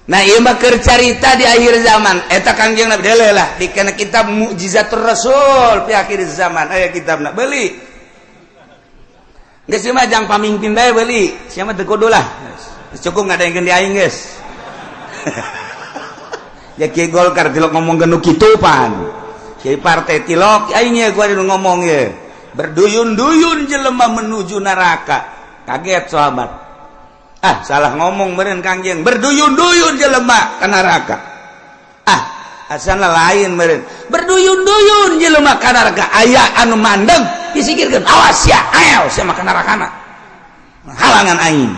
Nah ieu mah keur carita di akhir zaman eta Kangjeng Nabi deuleuh lah dikena kitab Mukjizatur Rasul di akhir zaman aya kitabna beuli geus mah jang pamimpin bae beuli sia mah teu kudu lah cukup ngadaengkeun di aing geus ya Kiai Golkar tilok ngomong nu kitu pan Kiai partai tilok aing ye gua ngomong ye berduyun-duyun jelema menuju neraka kaget sahabat salah ngomong meureun Kangjeng berduyun-duyun jelema ka neraka asana lain meureun berduyun-duyun jelema ka neraka aya anu mandeg disikirkeun awas ya ayo sia mah ka nerakana halangan aing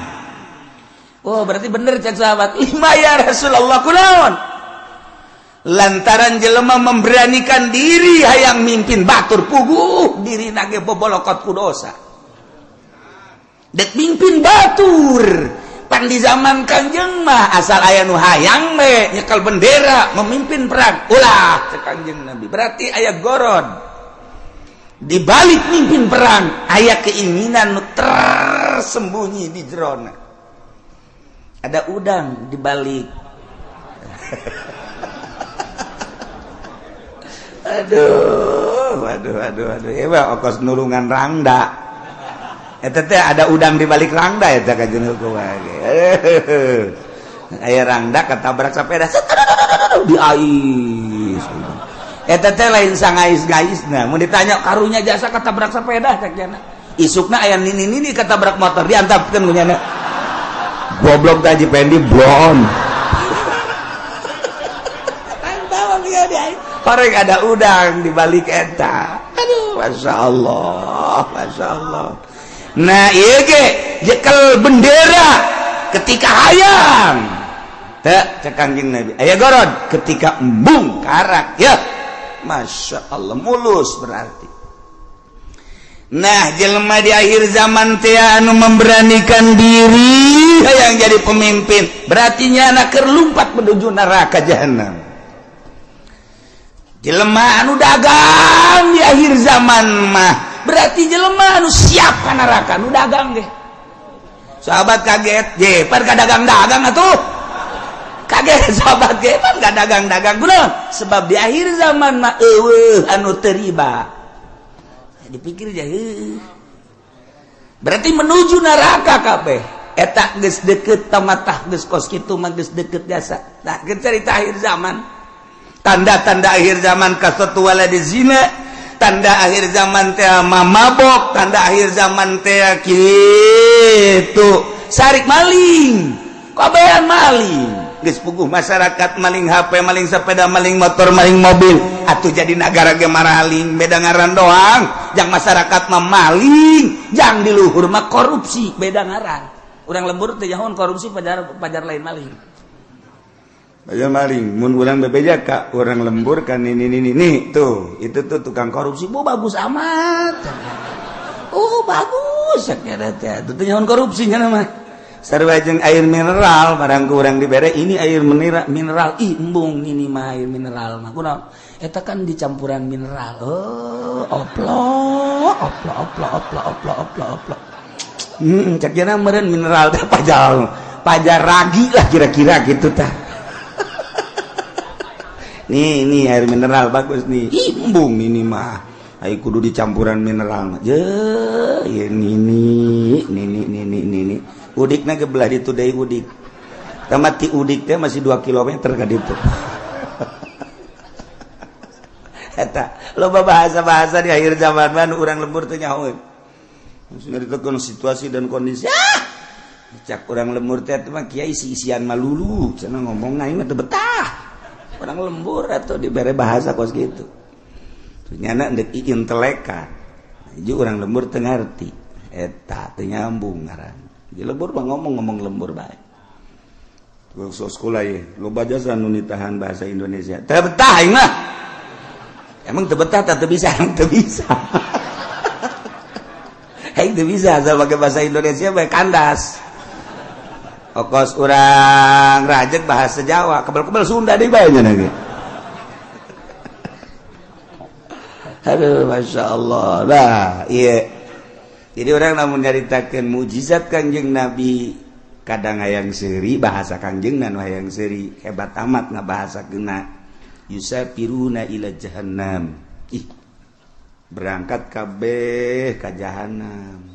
berarti bener cek sahabat lima ya Rasulullah kunaon lantaran jelema memberanikan diri hayang mimpin batur puguh diri nage bobolokot ku dosa dek mimpin batur pan di zaman Kangjeng mah asal aya nu hayang we nyekel bendera memimpin perang ulah cek Kangjeng Nabi berarti aya gorod di balik mimpin perang aya keinginan nu tersembunyi di jerona ada udang di balik aduh ya ongkos nulungan rangda eta teh ada udang di balik rangda eta kajeun hukum aya rangda katabrak sapeda di ais eta teh lain sangais-gaisna mun ditanya karunya jasa katabrak sapeda cek jana isukna aya nini katabrak motor diantapkeun ku nya goblok tadi pendi blon korek ada udang di balik eta aduh masya Allah nah iya ge jekel bendera ketika hayang teh cek Kangjeng Nabi aya gorod ketika embung karak ya masya Allah mulus berarti nah jelema di akhir zaman teh anu memberanikan diri hayang jadi pemimpin berarti nyana keur lumpat menuju neraka jahanam jelema anu dagang di akhir zaman mah berarti jelema anu siap ka neraka anu dagang ge sahabat kaget je pan ka dagang-dagang atuh kaget sahabat ge pan ka dagang-dagang kunaon sebab di akhir zaman mah eueuh anu teu riba dipikir jah berarti menuju neraka kabeh eta geus deukeut tamatah geus kos kitu mah geus deukeut jasa nah geus cerita akhir zaman tanda-tanda akhir zaman kasatu waladi zina tanda akhir zaman teh mabok tanda akhir zaman teh kitu sarik maling kabehan maling geus puguh masyarakat maling HP maling sepeda maling motor maling mobil atuh jadi negara ge maraling beda ngaran doang jang masyarakat mah maling jang di luhur mah korupsi beda ngaran urang lembur teh nyahoan korupsi pajar lain maling Baja maling, mun urang bebeja ka urang lembur kan ini tuh, itu tuh tukang korupsi, bagus amat. Bagus saknya teh. Tuh nyaon korupsinya mah. Sarua jeung air mineral barang ku urang dibere ini air mineral, embung ini mah air mineral mah. Kunaon? Eta kan dicampuran mineral. Oplok. Cak jana meureun mineral teh pajar ragi lah kira-kira gitu tah. Nih air mineral bagus nih embung ini mah ayo kudu dicampuran mineral mah ini udikna gebelah ditu deui udik tamati udik teh masih 2 km ka ditu eta loba bahasa-bahasa di akhir zaman mah urang lembur teh nyahoeun maksudna ditekan situasi dan kondisi cak urang lembur teh mah kiai isi-isian malulu cenah ngomongna ieu mah teu betah orang lembur atau diberi bahasa kos gitu ternyata ndek intelekan jadi orang lembur teu ngarti eta teu nyambung ngaran di lembur mah ngomong lembur bae waktu sekolah ye loba jasa nu nitahan bahasa Indonesia teu betah aing mah emang teu betah teu bisa aing teu bisa asal pakai bahasa Indonesia bae kandas okos urang rajek bahasa Jawa kebal-kebal Sunda deui bae nya ge. Aduh masyaallah. Nah, iya. Jadi orang namun nyaritakeun mukjizat Kangjeng Nabi kadang hayang seuri bahasa Kangjengna hayang seuri hebat amat ngabahasa kena yusafiruna ila jahannam berangkat kabeh ka jahanam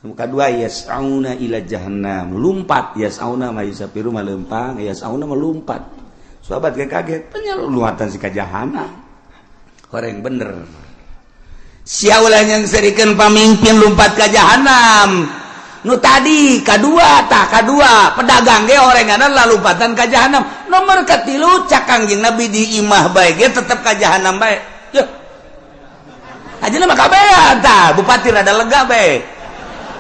kedua yas'auna ila jahannam lumpat yas'auna mah yusafiru mah lempang yas'auna mah lumpat sahabat kaget penyaluatan si ka jahanam horeng bener sia ulah yang serikeun pamimpin lumpat ka jahanam nu tadi kadua pedagang ge orangana lalumpatan ka jahanam nomor katilu cak Kangjeng Nabi di imah bae ge tetep ka jahanam bae yeuh ajeuna mah kabehan tah bupati rada lega bae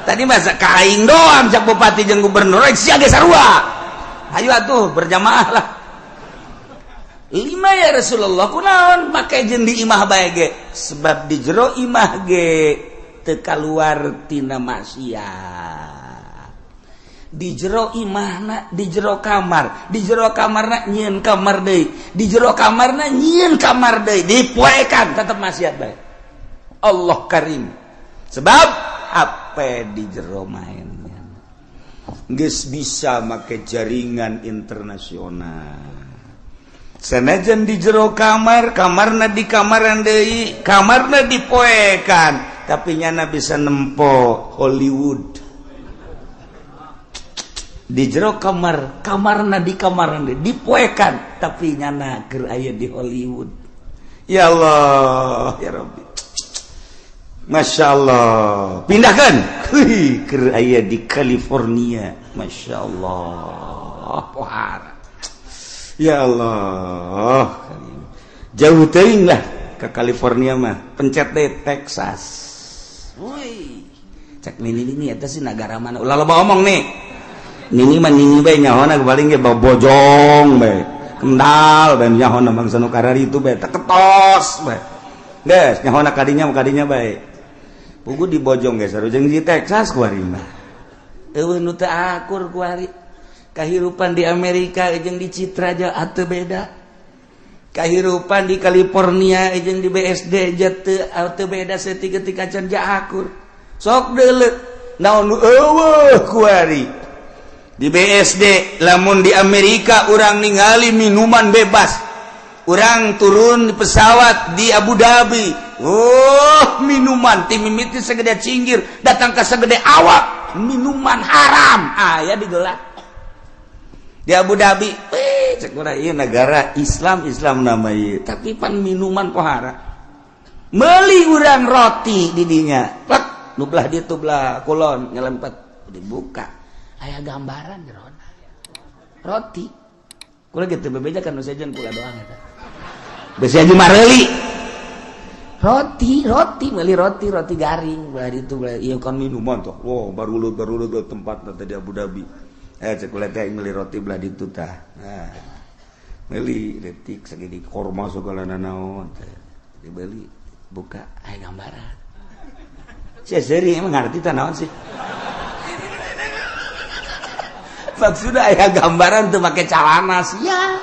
tadi masa kaing doang cak bupati jeung gubernur sia ge sarua ayo atuh berjamaah lah 5 ya Rasulullah kunaon make jeung di imah bae ge sebab di jero imah ge teu kaluar tina maksiat di jero imahna di jero kamarna nyieun kamar deui di jero kamarna nyieun kamar deui dipoekan tetep maksiat bae Allah Karim sebab apa di jero mainnya geus bisa make jaringan internasional sanajan di jero kamarna di kamaran deui kamarna dipoekan tapi nyana bisa nempo Hollywood di jero kamarna di kamaran deui dipoekan tapi nyana keur aya di Hollywood ya Allah ya Rabbi Masya Allah pindahkan keur aya di California Masya Allah pohara ya Allah jauh teuing lah ke California mah pencet deh Texas woi cek nini eta sih negara mana ulah loba omong nih nini mah nini bae nyahona paling ge bojong bae kendal bae nyahona bangsa nu karari itu bae teketos bae geus nyahona kadinya bae pugu di bojong geus sareng di Texas kuari mah eueuh nu teu akur kuari kahirupan di Amerika jeung di Citra aja atuh beda kahirupan di California jeung di BSD teu beda saeutik ketika can akur sok deuleu naon nu eueuh kuari di BSD lamun di Amerika urang ningali minuman bebas urang turun di pesawat di Abu Dhabi minuman ti mimiti segede cinggir datang ka segede awak minuman haram aya digeulak di Abu Dhabi cek urang ieu negara Islam nama ieu tapi pan minuman pohara meuli urang roti di dinya plek nu belah ditu belah kulon nyelempet dibuka aya gambaran jerona roti kula gitu bebejakan nu sejen kula doang eta besi aja mareuli roti meuli roti garing belah ditu belah ieu kan minuman tuh wow barulut tempat tadi di Abu Dhabi cek kula teh meuli roti belah ditu tah nah meuli detik sagede korma segala naon dibeli buka aya gambaran sia seuri emang ngarti tah naon sih maksudna aya gambaran teu make calana sia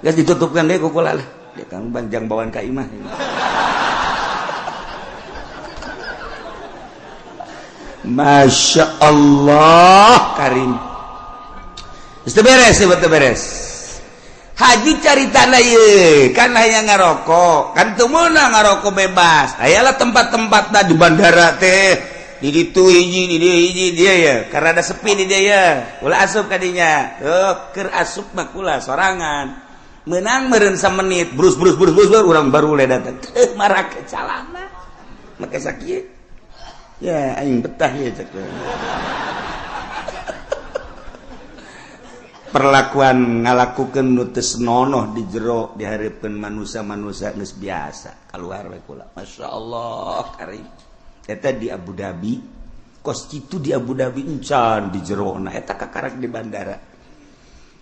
geus ditutupkeun deui ku kula lah dia kan banjang bawaan ka imah Masya Allah Karim itu beres haji caritana ye kan hayang ngarokok kan teu meunang ngarokok bebas ayalah tempat-tempat di bandara teh di ditu hiji dia ya karena ada sepi di dia ya ulah asup kadinya keur asup mah kula sorangan meunang meureun menit brus urang baru le datang marah ke calana make sakieu ya aing betah ya cek perlakuan ngalakukeun nu teu senonoh di jero dihareupeun manusia geus biasa kaluar we kula masyaallah karim eta di Abu Dhabi kos kitu di Abu Dhabi encan di jerona eta kakarak di bandara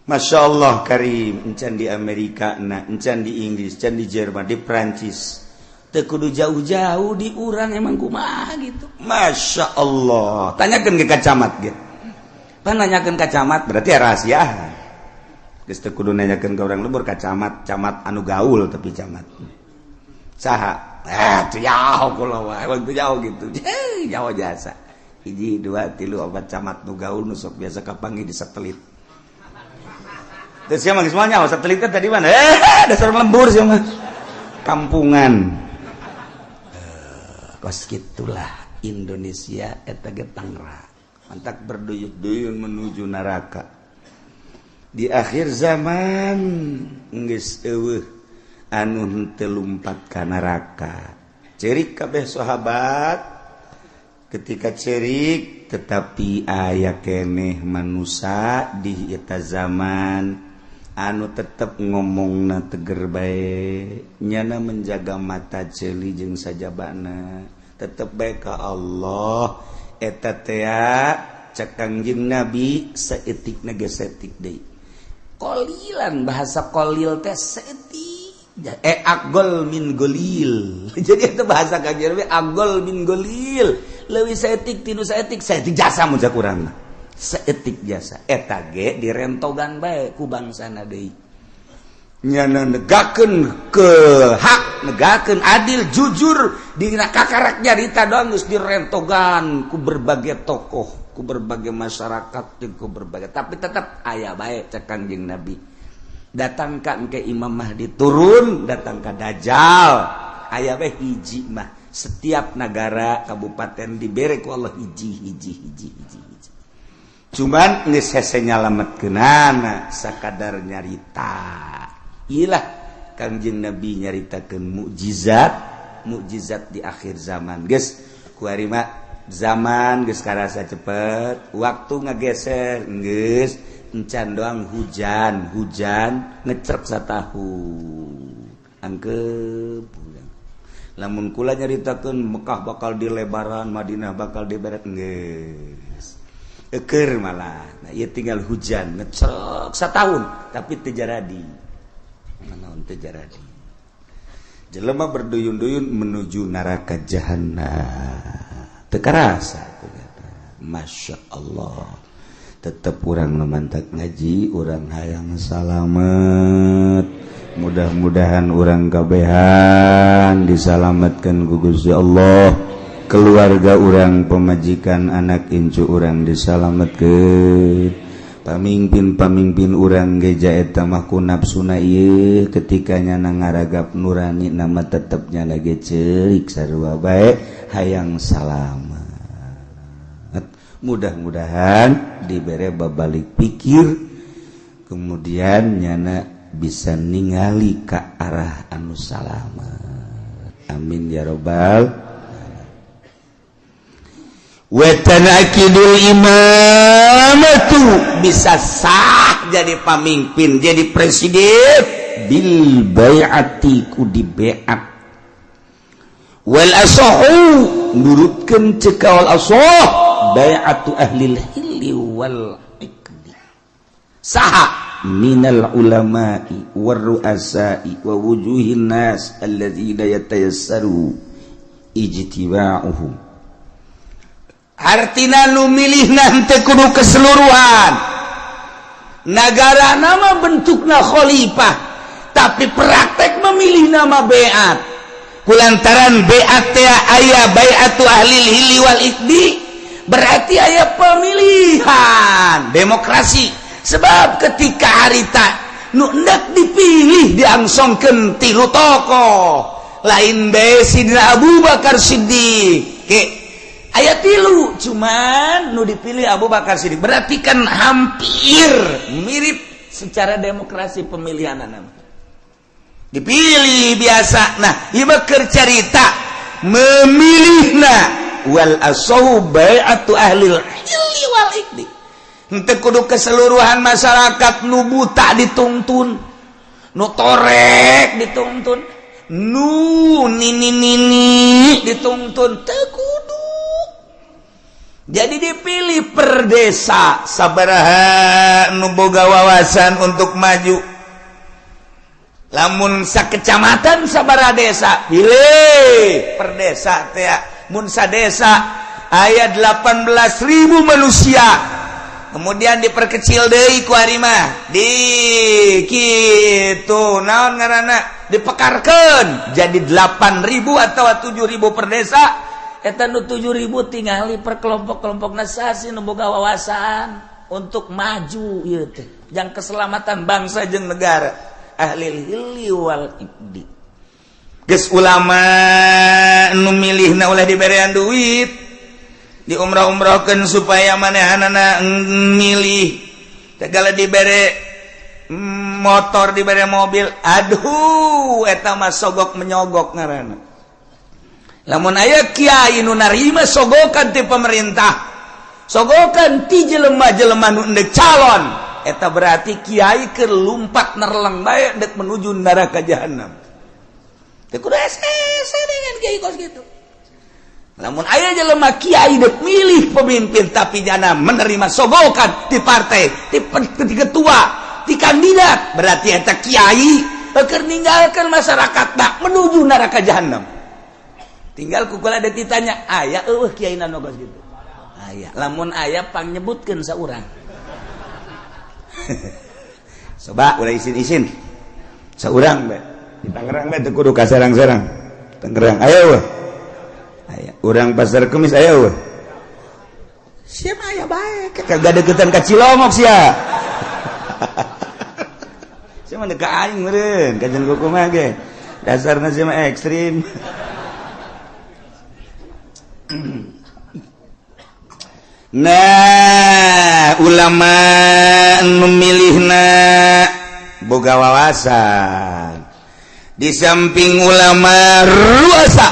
masyaallah karim encan di Amerika na encan di Inggris encan di Jerman di Prancis teu kudu jauh-jauh di urang emang kumaha gitu masyaallah tanyakeun ke kacamat ge nanyakeun ka camat berarti rahasia geus teu kudu nanyakeun ka urang lembur ka camat anu gaul tapi camat saha teu jauh kula wae teu jauh gitu jauh jasa 1 2 3 4 camat nu gaul nu sok biasa kapanggih di satelit. Terus siapa semuanya satelitnya tadi mana? Dasar lembur sih mah. Kampungan. Kos gitulah Indonesia eta ge Tangerang. Mantak berduyun-duyun menuju neraka. Di akhir zaman geus eueuh anu henteu lumpat ka neraka. Cerik kabeh sahabat ketika cerik tetapi aya keneh manusia di eta zaman anu tetep ngomongna teger bae nyana menjaga mata jeli jeung sajabana tetep bae ka Allah eta teh cek Kangjeng Nabi saeutikna ge saeutik deui qolilan bahasa qolil teh saeutik agol min golil jadi itu bahasa Kangjeng Nabi agol min golil leuwih saeutik tinu saeutik jasa mun sakurangna seetik jasa eta ge direntogan bae ku bangsana deui nyana negakeun ke hak negakeun adil jujur dina kakarak nyarita doang geus direntogan ku berbagai tokoh ku berbagai masyarakat jeung ku berbagai tapi tetap aya bae cek Kangjeng Nabi datang ka engke Imam Mahdi turun datang ka Dajjal aya bae hiji mah setiap negara kabupaten dibere ku Allah hiji cuman geus hese nyalametkeunana sakadar nyarita ilah Kangjeng Nabi nyaritakeun mukjizat di akhir zaman geus kuari mah zaman geus karasa cepet waktu ngageser geus encan doang hujan ngecrek satahu angkep lamun kula nyaritakeun Mekah bakal dilebaran Madinah bakal diberet geus eker malah nah ieu tinggal hujan ngecrek satahun tapi teu jaradi naon teu jaradi jelema berduyun-duyun menuju neraka jahanam teu karasa Masya Allah tetep urang mantak ngaji urang hayang salamet mudah-mudahan urang kabehan disalametkeun ku Gusti Allah keluarga urang pemajikan anak incu urang disalametkeun pamimpin urang geja eta mah ku nafsuna ieu ketika nyana ngaragap nurani nama tetepnya lagi ceurik sarua bae hayang salamet mudah-mudahan dibere babalik pikir kemudian nyana bisa ningali ka arah anu salamet amin ya rabbal watanakidul imamatu bisa sah jadi pamimpin jadi presiden bil bai'ati ku di bai'at wal asahu nurutkeun cekal asah bai'atu ahlil hilli wal iqdi saha minal ulama'i war ru'asa'i wa wujuhin nas alladzina yatayassaru ijtiba'uhum artina nu milihna teu kudu keseluruhan negara nama bentukna khalifah tapi praktek memilih nama bai'at kulantaran bai'at teh aya bai'atu ahlil hilli wal iqdi berarti aya pemilihan demokrasi sebab ketika harita nu hendak dipilih diangsongkeun tilu tokoh lain bae Sidina Abu Bakar Siddiq ayat tilu cuman nu dipilih Abu Bakar Siddiq berarti kan hampir mirip secara demokrasi pemilihan nama dipilih biasa nah ieu keur carita memilihna wal asahu bai'atu ahlil hilli wal iqdi henteu kudu keseluruhan masyarakat nu buta dituntun nu torek dituntun nu nini dituntun teu kudu jadi dipilih per desa sabaraha nu boga wawasan untuk maju lamun sakecamatan sabaraha desa pilih per desa teh mun sadesa aya 18.000 manusia kemudian diperkecil deui ku ari mah di kitu naon ngaranna dipekarkeun jadi 8.000 atau 7.000 per desa eta nu 7.000 tingali per kelompok-kelompok nasasi nu boga wawasan untuk maju ieu teh jang keselamatan bangsa jeung negara ahli hilli wal iqdi geus ulama nu milihna ulah diberean duit di umrah-umrahkeun supaya manehanana milih tegala dibere motor diberi mobil, aduh, eta mah sogok menyogok ngaranna. Lamun aya kiai nu narima sogokan ti pemerintah, sogokan ti jelema-jelema nu endek calon, eta berarti kiai keur lumpat nerleng bae dek menuju neraka jahanam. Teu kudu ese dengan kiai kos gitu. Lamun aya jelema kiai dek milih pemimpin tapi jana menerima sogokan ti partai, ti ketua di kandidat berarti eta kiai keur ninggalkeun masyarakat dak menuju neraka jahanam. Tinggal kukula ada ditanya aya eueuh kiai nu geus kitu. Aya, lamun aya pang nyebutkeun saurang. Coba ulah isin-isin. Saurang bae. Di Tangerang bae teu kudu ka sarang-sarang. Tangerang aya eueuh. Aya, urang Pasar Kemis aya eueuh. Sia mah aya bae, kagak deketan ka Cilongok sia. Saya mah deka aing meureun, kajen kumaha ge. Dasarna sia mah ekstrim. Nah, ulama memilihna boga wawasan. Di samping ulama ruasa,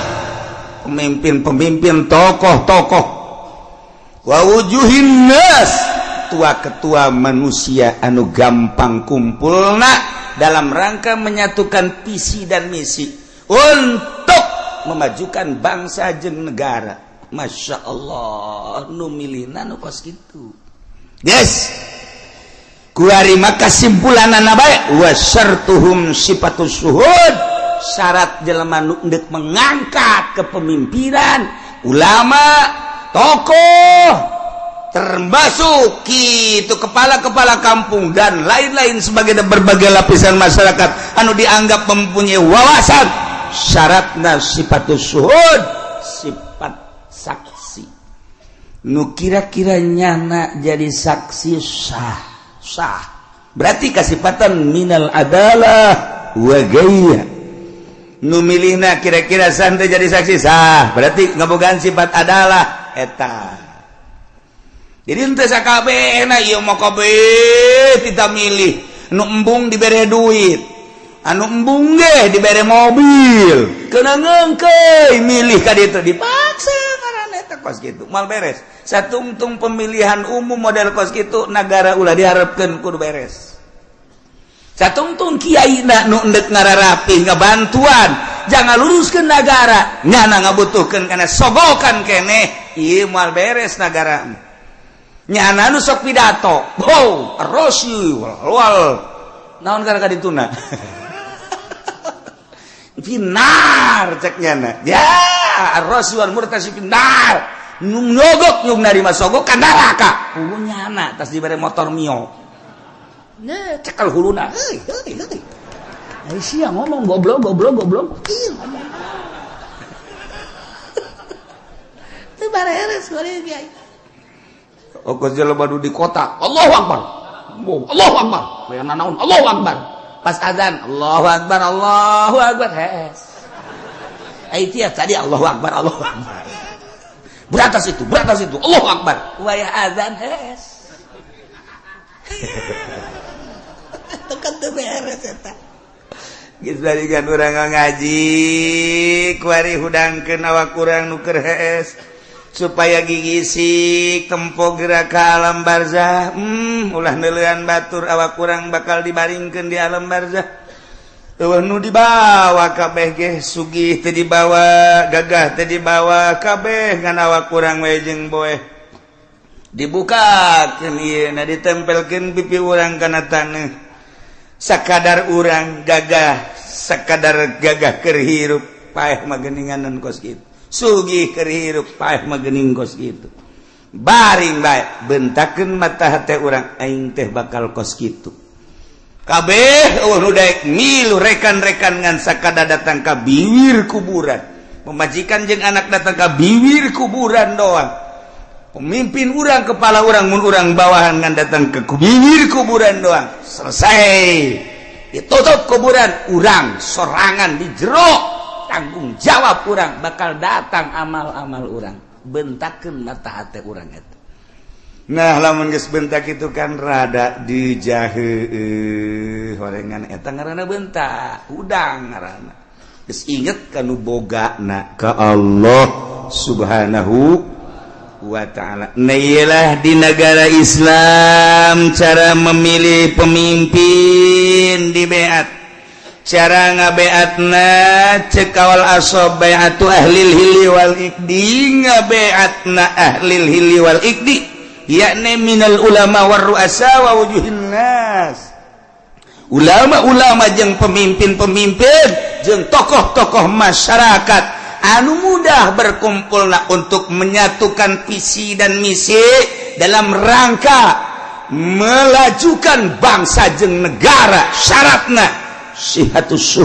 pemimpin-pemimpin tokoh-tokoh. Wa wujuhin nas, ketua-ketua manusia anu gampang kumpulna dalam rangka menyatukan visi dan misi untuk memajukan bangsa jeung negara. Masya Allah, nu milihna nu kos kitu. Yes. Kuari maka simpulanana bae wa syartuhum sifatus syuhud. Syarat jelema nu endek mengangkat kepemimpinan, ulama, tokoh, termasuk itu kepala-kepala kampung dan lain-lain sebagai berbagai lapisan masyarakat anu dianggap mempunyai wawasan. Syaratna sifatus syuhud, sifat saksi nu kira-kira nyana jadi saksi sah berarti kasifatan minal adalah wa gaya. Nu milihna kira-kira santai jadi saksi sah berarti ngabogaan sifat adalah eta. Jadi henteu sakabehna ieu mah kabeh kita milih nu embung dibere duit, anu embung ge dibere mobil, keuna ngeungkeuy milih ka ditu dipaksa karana eta kos kitu moal beres. Satungtung pemilihan umum model kos kitu nagara ulah diharapkeun kudu beres. Satungtung kiaina nu endek ngararapi ngabantuan jangan luruskeun nagara nyana ngabutuhkeun kana sogokan keneh ieu moal beres nagara. Nyana nu sok pidato, wow, rosi, wal, naon gara-gara dituna. Finar cek nyana, ya, rosi wal murtasi finar, nyogok nyug narima sogok kandaraka, nyana tas dibere motor mio, ne cekal huluna, hei, siang ngomong goblok, iya ngomong, itu bareres goreng kiai. Okos jelema di kota, Allahu Akbar. Allahu Akbar. Bayana naon? Allahu Akbar. Pas azan, Allahu Akbar, Allahu Akbar. Hes. Aitia tadi Allahu Akbar, Allahu Akbar. Beratas itu. Allahu Akbar. Waya azan hes. Tekan teu beres eta. Geus balikan urang ngaji, kuari hudangkeun awak urang nu keur hees. Supaya gigisik tempo gerak ke alam barzah. Ulah neulean batur awak kurang bakal dibaringkeun di alam barzah. Eueuh nu dibawa kabeh ge sugih teu dibawa, gagah teu dibawa, kabeh ngan awak kurang we jeung boeh. Dibukakeun ieu na ditempelkeun pipi urang kana taneuh. Sakadar urang gagah, sakadar gagah keur hirup paeh mah geuninganan kos kitu. Sugih keur hirup paeh mah geuning kos kitu. Baring bae bentakeun mata hate urang aing teh bakal kos kitu. Kabeh nu daek milu rekan-rekan ngan sakada datang ka bibir kuburan. pemajikan jeung anak datang ke bibir kuburan doang. Pemimpin urang, kepala urang, mun urang bawahan ngan datang ke bibir kuburan doang. Selesai. Ditutup kuburan, urang sorangan di jero. Tanggung jawab urang bakal datang amal-amal urang. Bentakeun mata hate urang eta. Nah, lamun geus bentak itu kan rada dijaheueuh horengan eta ngaranna bentak, udang ngaranna. Geus inget kanu bogana ka Allah Subhanahu wa ta'ala. Nailah di negara Islam cara memilih pemimpin di beat. Cara ngabeatna cekawal asob bai'atu ahlil hilli wal iqdi, ngabeatna ahlil hilli wal iqdi. Yakni minal ulama war ru'asa wa wujuhin nas. Ulama-ulama jeung pemimpin-pemimpin jeung tokoh-tokoh masyarakat anu mudah berkumpulna untuk menyatukan visi dan misi dalam rangka melajukan bangsa jeung negara. Syaratna sifatus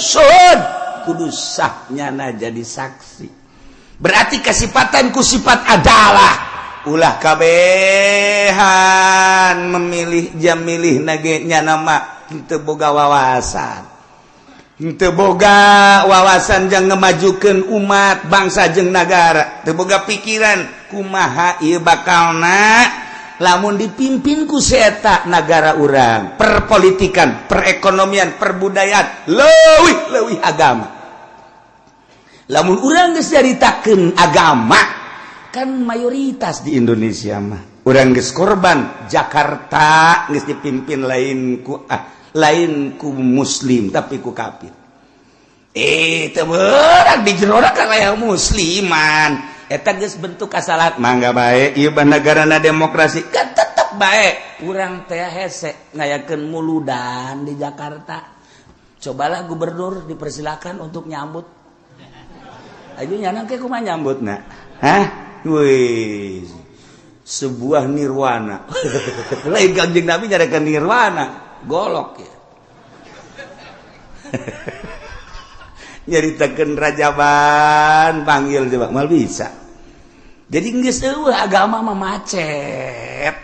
syuhud kudu sahnyana jadi saksi. Berarti kesifatan ku sifat adalah ulah kabehan memilih jam milih nagenya nama henteu boga wawasan, henteu boga wawasan jang ngemajukeun umat bangsa jeung nagara, teu boga pikiran kumaha ieu bakalna lamun dipimpin ku seeta nagara urang, perpolitikan, perekonomian, perbudayaan, leuwih agama. Lamun urang geus nyaritakeun agama kan mayoritas di Indonesia mah urang geus korban. Jakarta geus dipimpin lain ku muslim tapi ku kafir. Teu beurang di jerona kan aya musliman. Eta geus bentuk kasalahan. Mangga bae ieu negarana demokrasi kan tetep bae. Urang teh hese ngayakeun muludan di Jakarta. Cobalah gubernur dipersilakan untuk nyambut. Ayo nyanang ke kumaha nyambutna? Hah? Wih, sebuah nirwana. Lain Kangjeng Nabi nyarakan nirwana, golok ya. Nyaritakeun rajaban, panggil coba, mal bisa. Jadi geus agama mah macet,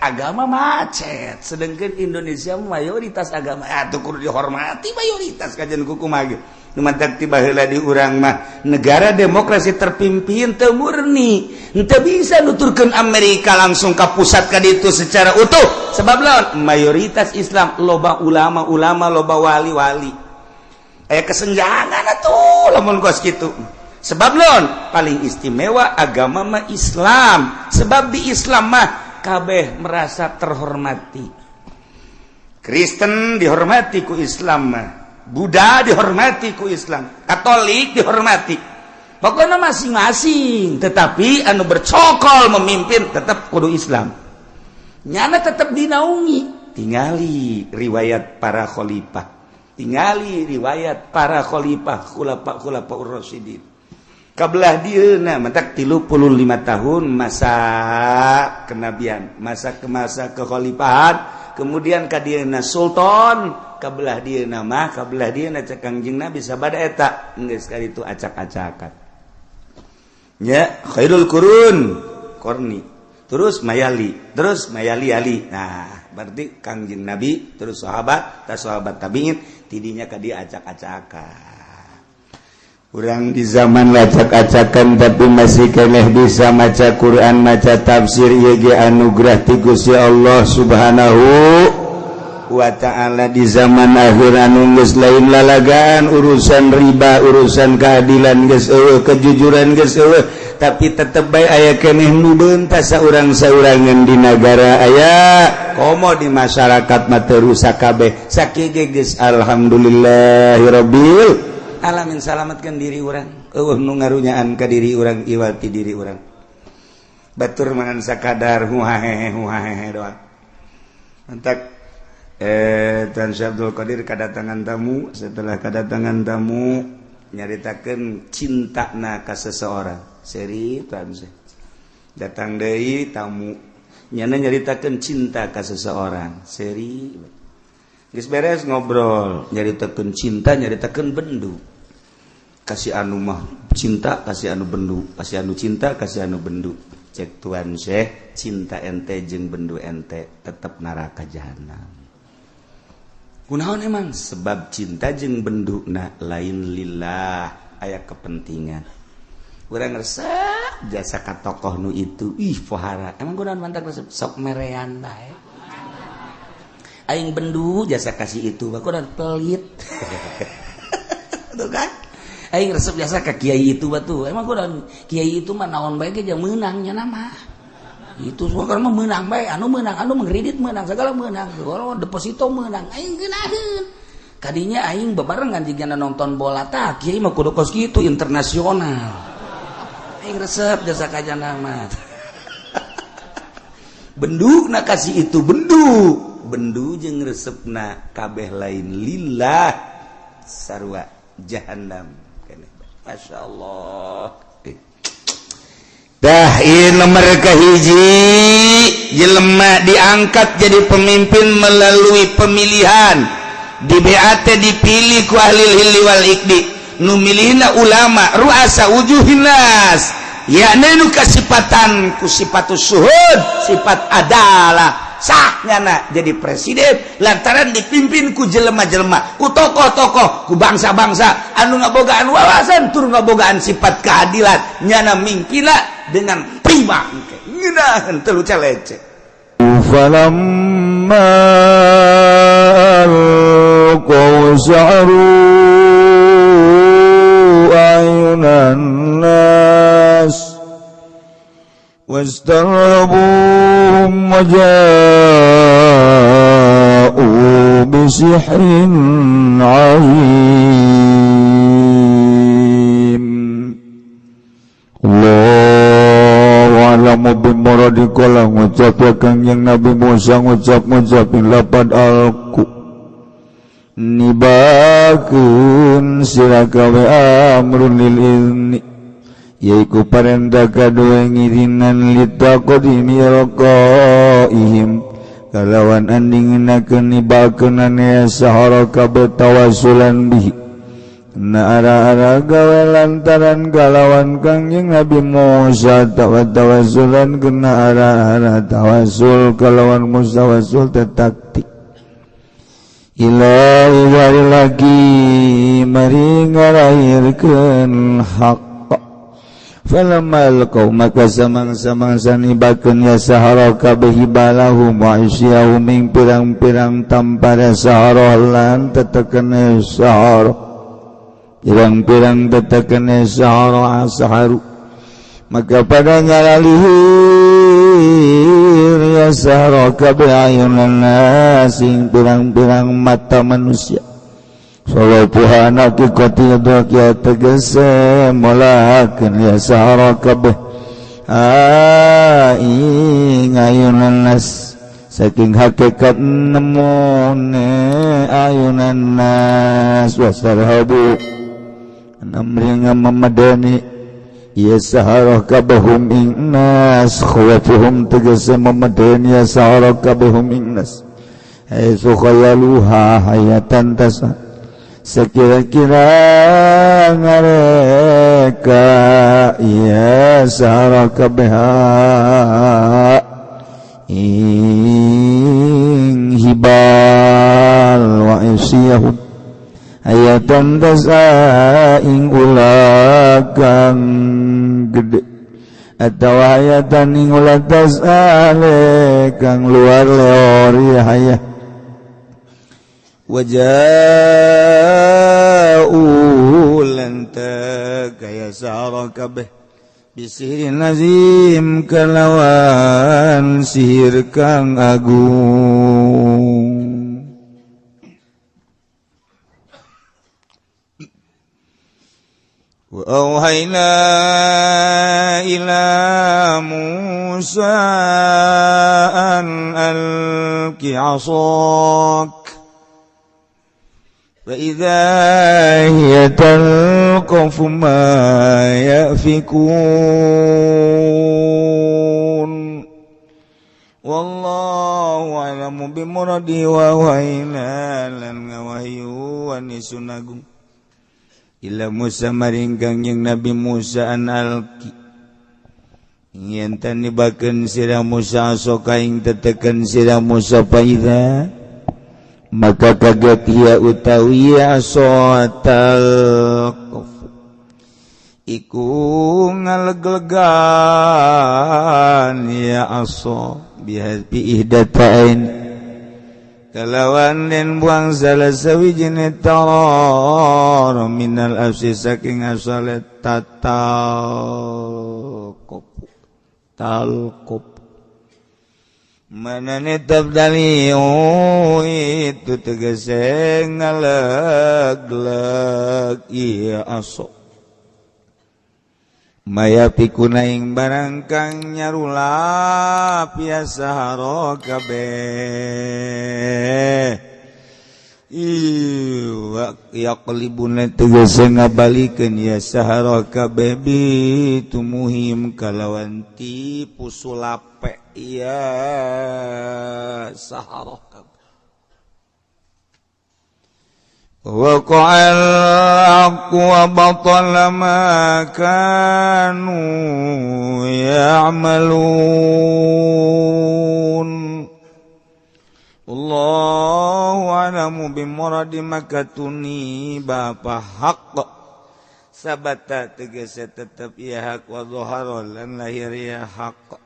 sedangkan Indonesia mayoritas agama atuh kudu dihormati mayoritas kajian kumaha ge. Numantak tiba heula di urang mah negara demokrasi terpimpin teu murni, henteu bisa nuturkeun Amerika langsung ka pusat ka ditu secara utuh. Sebab lawan mayoritas Islam, loba ulama-ulama, loba wali-wali. Aya kesenjangan atuh lamun kos kitu. Sebab lawan paling istimewa agama mah Islam. Sebab di Islam mah kabeh merasa terhormati. Kristen dihormati ku Islam mah. Buddha dihormati ku Islam, Katolik dihormati. Pokoknya masing-masing, tetapi anu bercokol memimpin tetap kudu Islam. Nyana tetap dinaungi. Tingali riwayat para khalifah. Tingali riwayat para khalifah khulafa ur-rasyidin. Kabelah dieuna mentak 35 tahun masa kenabian, masa kekhalifahan. Kemudian kadieuna sultan, kabelah dieuna mah kabelah dieuna cek Kangjeng Nabi sabada eta geus kali itu acak-acakan. Nya khairul qurun qarni. Terus mayali ali. Nah, berarti Kangjeng Nabi terus sahabat tabi'in tidinya ka dia acak-acakan. Urang di zaman acak-acakan tapi masih keneh bisa maca Quran, maca tafsir ieu ge anugerah ti Gusti Allah Subhanahu wa ta'ala. Di zaman akhir anu geus lain lalagaan, urusan riba, urusan keadilan geus eueuh, kejujuran geus eueuh, tapi tetep bae aya keneh nu beuntas saurang-saurangan di negara aya komo di masyarakat mah teu rusak kabeh. Sakieu geus alhamdulillahirabbil alamin. Salamatkan diri urang, nu ngarunyaan ka diri urang, iwati diri urang. Batur mangan sakadar huhahehe doang. Mantak Tan Syabdul Qadir kedatangan tamu. Setelah kedatangan tamu nyaritakeun cintana ka seseorang. Seri Tan datang deui tamu nyana nyaritakeun cinta ka seseorang. Seri geus beres ngobrol, nyaritakeun cinta, nyaritakeun bendu. kasih anu mah cinta, kasih anu bendu, kasih anu cinta, kasih anu bendu. Cek Tuan Syekh, cinta ente jeung bendu ente tetep neraka jahanam. Kunaon emang? Sebab cinta jeung benduna lain lillah, aya kepentingan. Urang resep jasa ka tokoh nu itu, ih pohara. Emang kunaon mantak resep? Sok merean bae. Aing bendu jasa kasih itu, kunaon pelit. Tuh kan? Aing resep jasa ka kiai itu batu. Emang kunaon kiai itu mah naon bae ge meunang nya nama. Itu suara mah meunang bae, anu mengkredit meunang, segala meunang. Kalau deposito meunang, aing geunaheun. Kadinya aing bebarengan jigana nonton bola tah, kiai mah kudu kos kitu internasional. Aing resep jasa ka janama. Bendu na kasih itu bendu jeung resepna kabeh lain lillah sarua jahannam. Masya Allah. Dah ini nomor kahiji jelema diangkat jadi pemimpin melalui pemilihan di BAT dipilih ku ahli hilli wal ikdi nu milihna ulama ruasa wujuhin nas yakni nu kasipatan ku sipatus suhud sifat adalah sahnyana jadi presiden lantaran dipimpin ku jelema-jelema ku tokoh-tokoh ku bangsa-bangsa anu ngabogaan wawasan tur ngabogaan sifat keadilan nyana mimpina dengan prima ngeunaheun teu leceh falamma qawsa'ru ayunan nas واسترهبوهم وجاءوا بسحر عظيم الله أعلم بمراد kala ngucap ya Kangjeng Nabi Musa ngucapin lapad alku nibakeun sira gawe amrun lil izni yaiku parentah kadua ngirinan litaqodimi raqaihim kalawan andinginakeun nibakeun ya sahara kabeh tawassulan bihi na ara-ara gawe lantaran kalawan Kangjeng Nabi Musa tawassulan kena ara-ara tawassul kalawan musawassul tetaktik ilahi dari lagi mari ngalairkeun hak falamal kau maka samang-samang sanibakeun ya sahara kabeh hibalahum wa isyahum ing pirang-pirang tampara sahara lan tetekene sahara pirang-pirang tetekene sahara asaharu maka pada ngalalihir ya sahara kabeh ayunan sing pirang-pirang mata manusia Sawabuha nakikoti dokia tegese molahaken ya sahara kabeh aing ayunan nas saking hakikat nemone ayunan nas wasarhabu namring memadani ya sahara kabehum ing nas khawafuhum tegese memadani ya sahara kabehum ing nas haitsu khayaluha hayatan tasa sekira-kira ngareka ya sahara kabeha ing hibal wa isyahum ayatan tasa ing ulagang gede atau ayatan ing ulag tasa kang luar leori hayah waja'u lanta kaya sahara kabeh bisirin nazim kalawan sihir kang agung wa auhayna ila Musa an alqi 'asak فإذا هي تلقف ما يأفكون والله أعلم بمرادي ووحينا lan ngawahyu wani sunagung ila Musa maringgang yang Nabi Musa an alki yen tan nibakeun sira Musa so kaing tetekeun sira Musa paida maka kaget ia utawi asotal iku ngaleglegan ya aso bihi ihdatain kalawan den buang salah sawijine tarar minal afsi saking asale talqop manane tabdali itu tegese ngalegleg iya aso maya pikunaing barang kang nyarula biasa haro kabeh ya qalibuna tegese ngabalikeun ya sahara kabeh bitumuhim kalawan tipu sulape ya sahara kabeh waqa'al haqqu wa batala ma kanu ya'malun Allahu a'lamu bimuradi makatuni bapa haqq sabata tegese tetep ya hak wa dhahara lan lahir ya haqq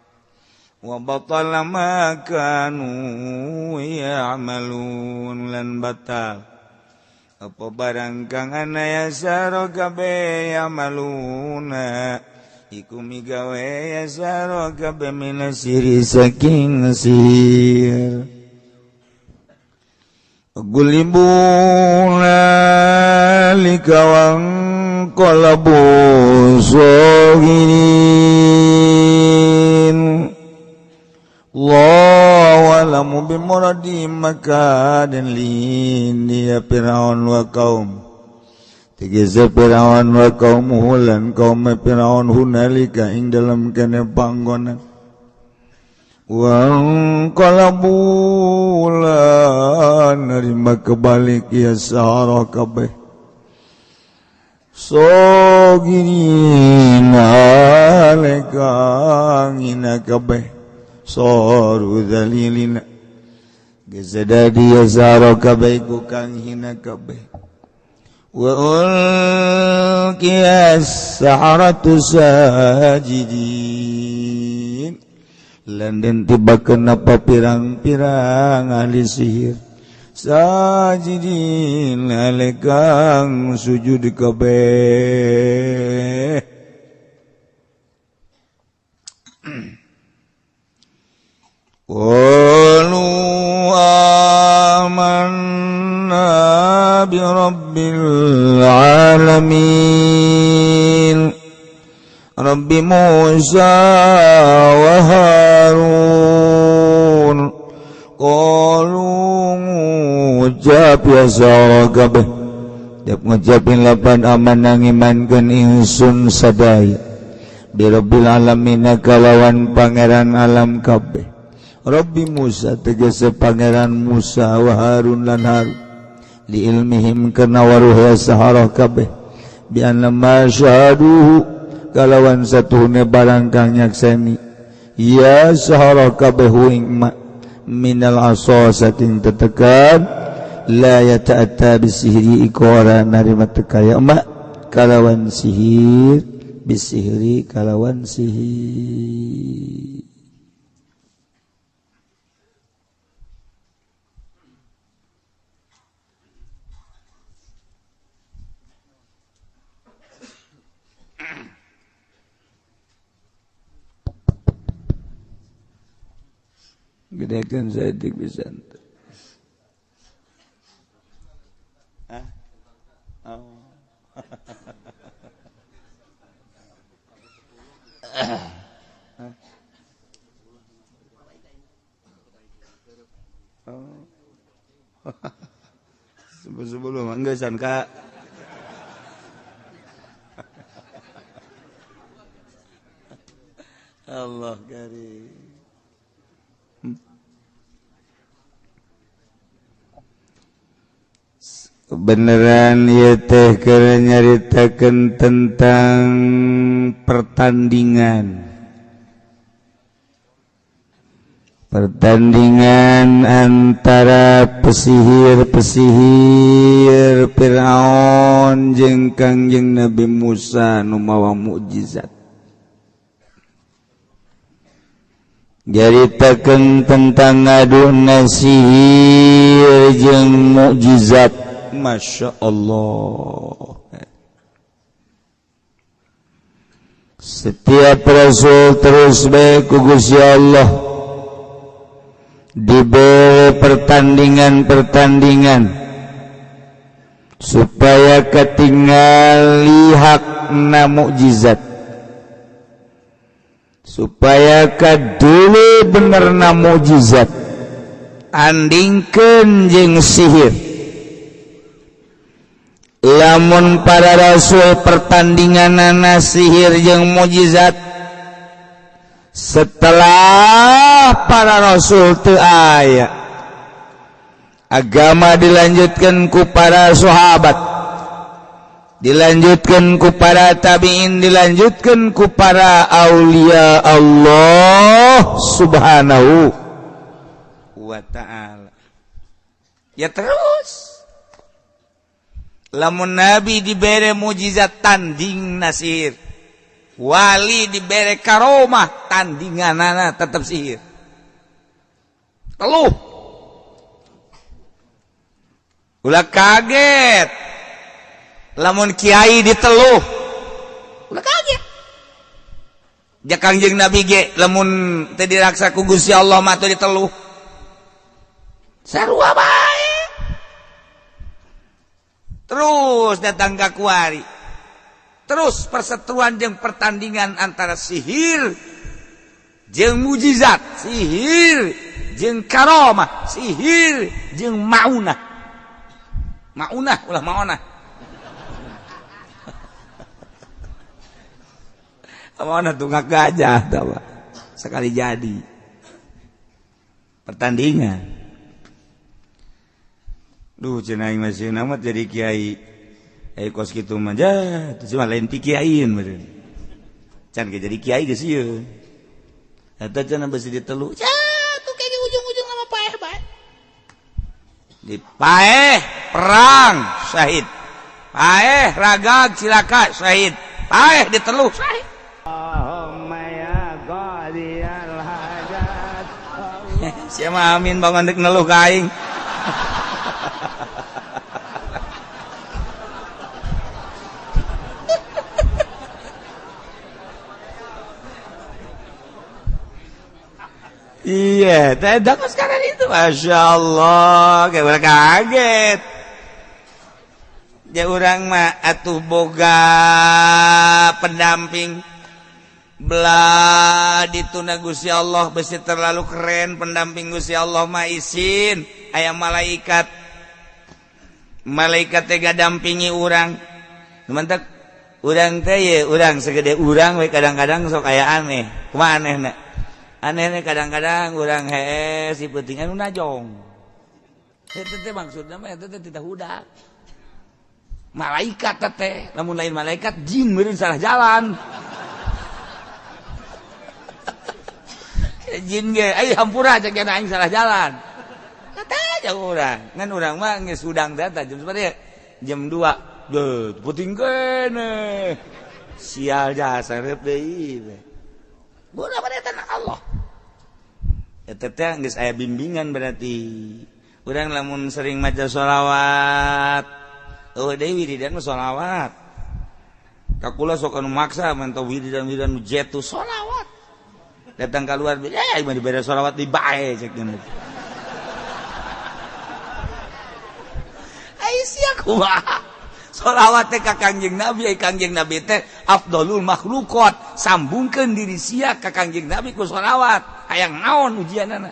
wa batala ma kanu ya'malun lan batal apa barang kang ana ya saro kabeh ya maluna iku migawe ya saro kabeh minasiri saking sihir gulibuna likawang qalabu soginin Allahu a'lamu bimuradi maka dan lini ya Fir'aun wa kaum tegese Fir'aun wa kaumuhu lan kaum Fir'aun hunalika ing dalam kene panggonan wa qalabu lan nerima kebalik ya sahara kabeh soginin aleka ngina kabeh soru dalilina gezadadi ya zaro kabeh ku kang hina kabeh wa ulqiyas saharatu sajidin lan den tibakeun apa pirang-pirang ahli sihir sajidin alekang sujud kabeh qalu amanna bi rabbil alamin rabbi Musa wa Harun qalu ngucap ya sara kabeh dep ngucapin lapan amanah ngimankeun ingsun sadaya bi rabbil alamin kalawan pangeran alam kabeh Rabbi Musa tegese pangeran Musa wa Harun lan Harun li ilmihim kana waruh sahara kabeh bi anna ma syahadu kalawan satuhune barang kang nyakseni ya sahara kabeh ing minal asa saking tetekan la yata'atta bisihri ikora narima tekaya mak kalawan sihir bisihri kalawan sihir gedekan saya dik pisan sebelum enggak sangka Allah karim beneran ieu teh keur nyaritakeun tentang pertandingan antara pesihir Firaun jeung Kangjeng Nabi Musa nu mawa mukjizat. Nyaritakeun tentang ngaduna sihir jeung mukjizat. Masya Allah. Setiap rasul terus baik ku Gusti Allah diberi pertandingan supaya ketinggali hakna mukjizat, supaya kadulu benerna mukjizat andingkeun jeung sihir. Lamun para rasul pertandinganana sihir jeung mukjizat, setelah para rasul teu aya, agama dilanjutkan ku para sahabat, dilanjutkan ku para tabi'in, dilanjutkan ku para aulia Allah subhanahu wa ta'ala. Ya terus lamun Nabi dibere mukjizat tanding nasir, wali dibere karomah tandinganana tetap sihir. Teluh ulah kaget lamun kiai diteluh, ulah kaget. Ja Kangjeng Nabi ge lamun teu diraksa ku Gusti Allah mah teu diteluh. Sarua bae. Terus datang ka kuari. Terus perseteruan jeung pertandingan antara sihir jeung mukjizat, sihir jeung karomah, sihir jeung maunah. Maunah ulah maunah. Maunah tunggak gajah tah sekali jadi. Pertandingan. Duh cenah aing masih namat jadi kiai. Kos kitu mah jah, cuma lain ti kiaiin meureun. Can ge jadi kiai geus ieu. Eta cenah beusi ditelu. Tuh kayak ujung-ujung nama paeh bae. Di paeh perang syahid. Paeh ragag cilaka syahid. Paeh ditelu syahid. Allahumma ya qadiyal hajat. Sia mah amin bangun deuk neluh ka aing. Iya, tidak sekarang itu, masya Allah, kayak udah kaget. Ya orang mah atuh boga pendamping, belah dituna Gusti Allah, besi terlalu keren pendamping Gusti Allah mah isin, aya malaikat tega dampingi orang, mantap. Orang teh ya, orang segede orang, kadang-kadang sok kayak aneh, kumaha aneh nak? Anehnya kadang-kadang orang si pentingan najong. Itu teh maksudnya mah itu teh tidak hudak. Malaikat teh, namun lain malaikat jin meureun salah jalan. Jin ge, hampura cek cenah aing salah jalan. Kata aja urang, ngan urang mah geus udang teh jam sabaraha? Jam 2. Deuh, puting kene. Sial jasa reup deui. Budak pada tanah Allah. Eta teh geus aya bimbingan berarti. Urang lamun sering maca sholawat, deui wiridan mah sholawat. Kakula sok anu maksa mantau wiridan nu jetu sholawat. Datang keluar, mah dibere sholawat di bae cek geus. Ai sia kumaha? Sholawat teh ka Kangjeng Nabi, Kangjeng Nabi teh afdalul makhlukot, sambungkeun diri sia ka Kangjeng Nabi ku sholawat. Hayang naon ujianana?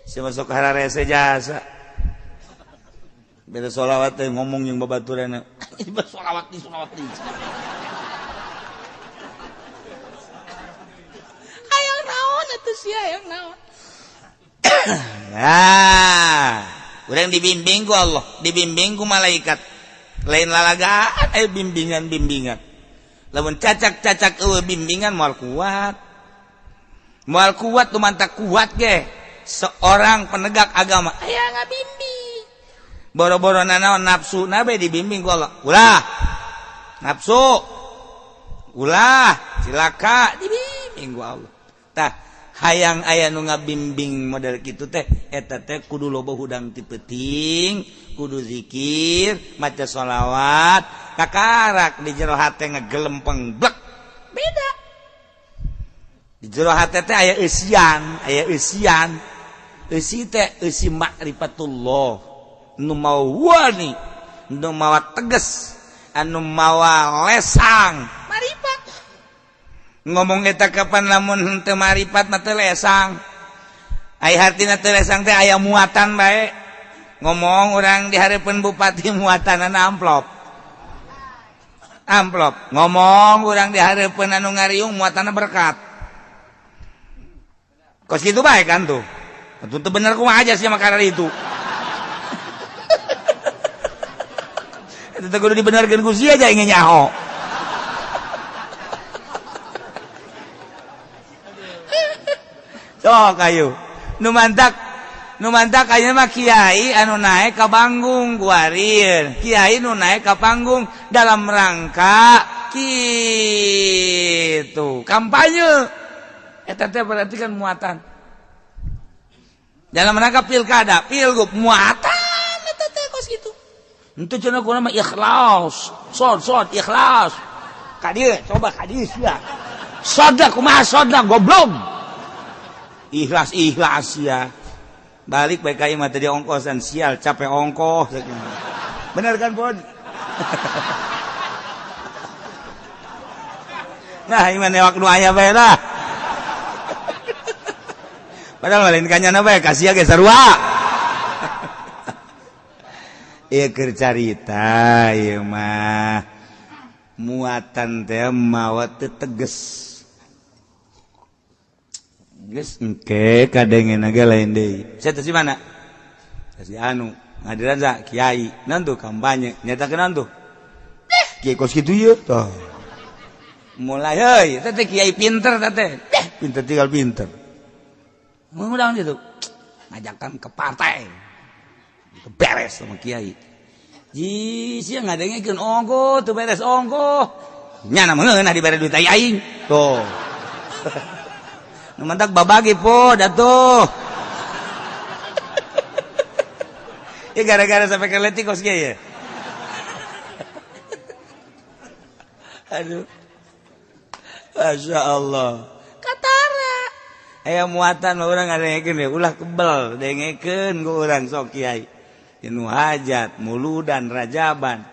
Sia masuk hararese jasa. Beda sholawat teh ngomong jeung babaturanna. Ieu sholawat di. Hayang naon atuh sia hayang naon? Nah, urang dibimbing ku Allah, dibimbing ku malaikat. Lain lalagaan bimbingan. Lamun cacak-cacak bimbingan moal kuat. Moal kuat tuh mantap kuat ge. Seorang penegak agama aya ngabimbing. Boro-boro nanaon nafsu nabe dibimbing ku Allah. Ulah. Nafsu. Ulah, cilaka dibimbing ku Allah. Tah hayang aya nu ngabimbing model kitu teh eta teh kudu loba hudang ti peuting, kudu zikir, maca sholawat, kakarak di jero hate ngegelempeng blek. Beda. Di jero hate teh aya eusian. Eusi teh eusi ma'rifatullah. Nu mawa wani, nu mawa teges, anu mawa lesang, marifat. Ngomong eta kapan lamun henteu marifat mah teu lesang. Ai hartina teu lesang teh aya muatan bae. Ngomong urang di hareupeun bupati muatanana amplop. Ngomong urang di hareupeun anu ngariung muatanna berkat. Kos kitu bae kan tuh. Atuh teu bener kumaha aja sih makarar itu. Eta teh kudu dibenerkeun ku sia aja ingin nyaho. Sok ayo nu mantak ayeuna mah kiai anu naek ka panggung guarir, kiai nu naek ka panggung dalam rangka kitu kampanye. Eta teh berarti kan muatan dalam rangka pilkada, pilgub, muatan eta teh kos kitu. Henteu cenah kunaon mah ikhlas, sod ikhlas. Ka dieu coba ka dieu sia. Soda kumaha soda goblok. Ikhlas ya. Balik baik kayak mah tadi ongkosan sial capek ongkos. Bener kan Bon? Nah ini mana waktu ayah bae lah. Padahal lain kanyana bae kasih ge sarua. Ieu keur carita ieu mah muatan teh mawa teu teges. Geus engke kadengeun ge lain deui. Saya teh si mana? Si anu ngadiran za kiai. Naon tuh kampanye? Nyatakeun naon tuh? Kiai kos kitu ieu tah. Mulai heuy, eta teh kiai pinter tah teh. Pinter tinggal pinter. Ngundang ditu. Ngajakan ke partai. Beres sama kiai. Ji sia ngadengekeun ongko teu beres ongko. Nya na meunah dibere duit aing. Tuh. Nu mantak babagi po datuh. Ya gara-gara sampai ke leti kos ya. Aduh. Masya Allah. Katara. Aya muatan mah urang ngadengekeun ya ulah kebel dengekeun ku urang sok kiai. Tinu hajat, muludan, rajaban.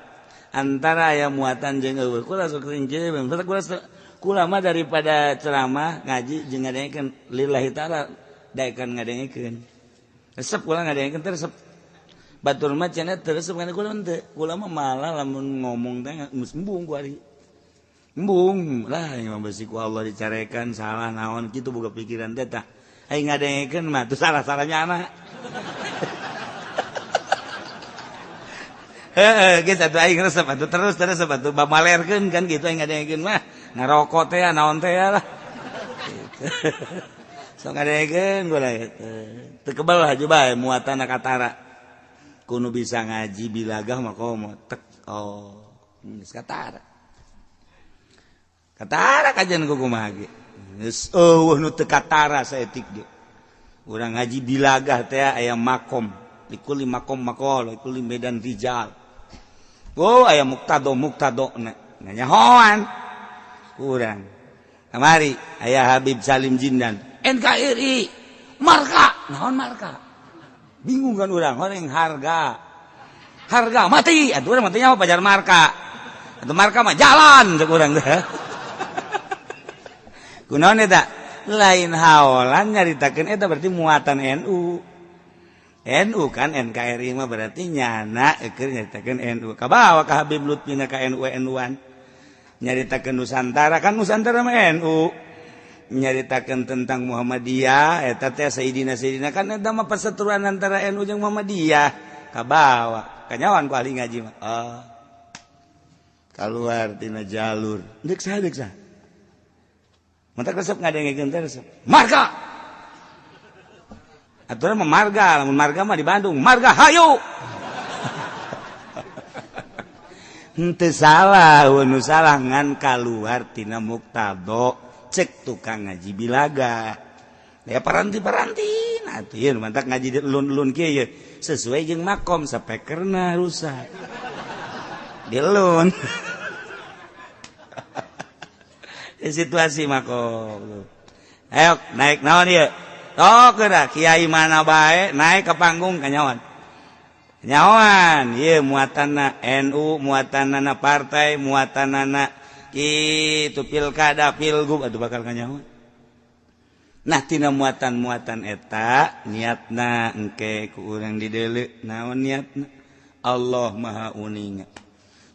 Antara aya muatan jeung eueuh kula sok rinceun. Kula mah daripada ceramah ngaji jeung ngadengekeun lillahi taala daekan ngadengekeun. Resep kula ngadengekeun teh resep. Batur mah cenah teu resep kana kula teu. Kula mah malah lamun ngomong teh geus embung ku ari. Embung lah yang besi ku Allah dicarekan salah naon kitu boga pikiran teh tah. Ai ngadengekeun mah teu salah-salahnya anak. Gitu atuh aing resep atuh terus atuh bamalerkeun kan gitu aing ngadengekeun mah ngarokok teh naon teh lah. Sok ngadengekeun gula teu kebal haju bae muatan katara. Kudu bisa ngaji bilagah mah komo tek geus katara. Katara kajian ku kumaha ge. Geus eueuh nu teu katara saeutik ge. Urang ngaji bilagah teh aya makom, likuli makom makol, likuli medan rijal. Aya muktado nganyahoan kurang kamari aya Habib Salim Jindan NKRI marka naon marka bingung kan urang horeng harga mati atuh urang matinya pajar marka atuh marka mah jalan cek urang teh kunaon eta lain haolan nyaritakeun eta berarti muatan NU kan NKRI mah berarti nyana keur nyaritakeun NU. Kabawa ka Habib Lutfina ka NU-NU-an. Nyaritakeun Nusantara kan Nusantara mah NU. nyaritakan tentang Muhammadiyah eta teh Sayyidina kan eta mah persatuan antara NU jeung Muhammadiyah kabawa kanyawan ku ahli ngaji mah keluar tina jalur deuk saha mentak resep ngadengekeun teh resep marga aturan mah marga lamun marga mah di Bandung marga hayu henteu salah nu salah ngan kaluar tina muktado cek tukang ngaji bilaga ya paranti nah tuh ya mantak ngaji lun kieu ye sesuai jeung makom sapekerna rusak dilun situasi makom ayo naik naon ieu geura kiai mana bae naik ke panggung kanyawan ieu muatanna NU muatanna partai muatanna kitu pilkada pilgub atuh bakal kanyawan nah tina muatan eta niatna engke ku urang dideuleu naon niatna Allah maha uninga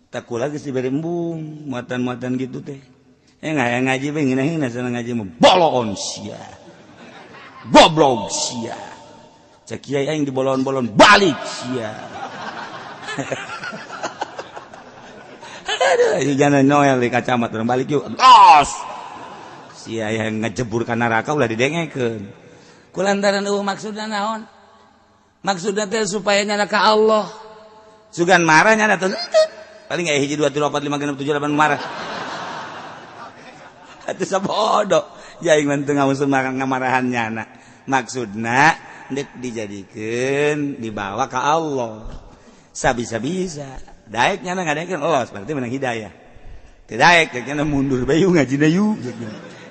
takula geus dibere embung muatan gitu teh ngaji bae ngina sana ngaji mah bolon sia goblok sia cek kiai aing dibolon-bolon balik sia aduh jangan noel di kacamat urang balik yuk los sia yang ngejebur ka neraka ulah didengekeun kulantaran maksudna naon maksudna teh supaya nyana ka Allah sugan marah nyana teh paling aya 1 2 3 4 5 6 7 8 marah atuh sabodo jaing mah teu ngamusun ngamarahan nyana maksudna dek dijadikeun dibawa ka Allah sabisa-bisa daek nyana ngadengekeun los berarti menang hidayah teu daek nyana mundur bae yuk ngajina yuk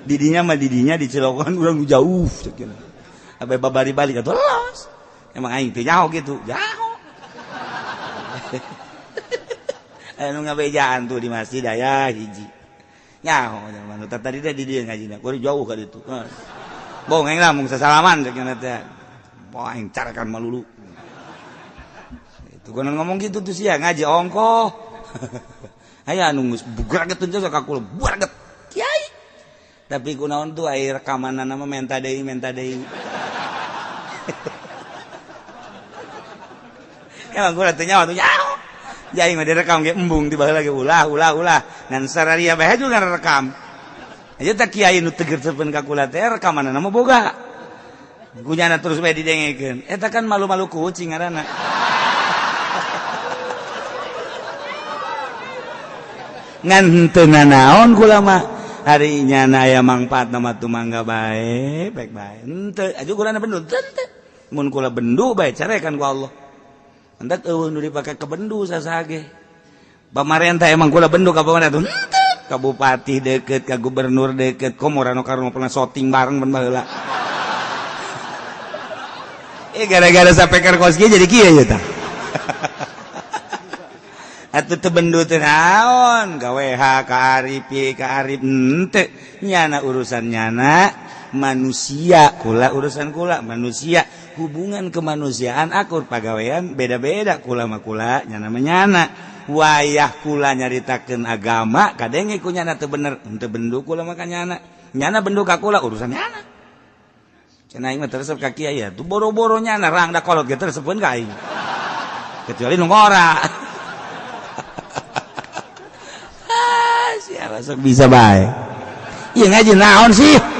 didinya mah didinya di Cilogon urang jauh ceuk abe babari balik atuh los emang aing teu nyaho gitu jauh anu ngabejaan tuh di masjid aya hiji nyaho zaman tadi teh di dieu ngajina kudu jauh ka ditu bong aing lamun sasalaman ceuk nya teh poe aing carakan malulu itu gua ngomong gitu tuh sia ngaji ongkoh aya anu geus bugraget teh ka kula bugraget kiai tapi kunaon tuh air rekamanana mah menta deui emang gua teh nyawa tuh nyaho jai mah direkam ge embung tiba lagi ulah ngan sararia bae juga rekam aja tak kiai nu tegerceun ka kula teh rekamanana mah boga gunyana terus bae didengekeun eta kan malu-malu kucing ngaranna ngan henteu nanaon kula mah hari nyana aya mangpaat nama tu mangga bae baik henteu aju kurana bendu teu mun kula bendu bae carekan ku Allah entek eueuh nu dipake ke bendu sasage pamarentah emang kula bendu ka pamarentah henteu ka bupati deukeut ka gubernur deukeut komorano karno pernah shooting bareng ban baheula gara-gara sapeker kos kieu jadi kieu ye tah atuh teu bendu teh naon ka WH ka Arif henteu nyana urusan nyana manusia kula urusan kula manusia hubungan kemanusiaan akur pagawean beda-beda kula mah kula nyana menyana wayah kula nyaritakeun agama kadenge ku nyana teu bener henteu bendu kula mah ka nyana bendu ka kula urusan nyana cenah aing mah teresep ka kiai ya tuh boro-boro nyana rang da kolot ge teresepkeun ka aing kecuali nu ngora siapa sok bisa bae ieu ngaji naon sih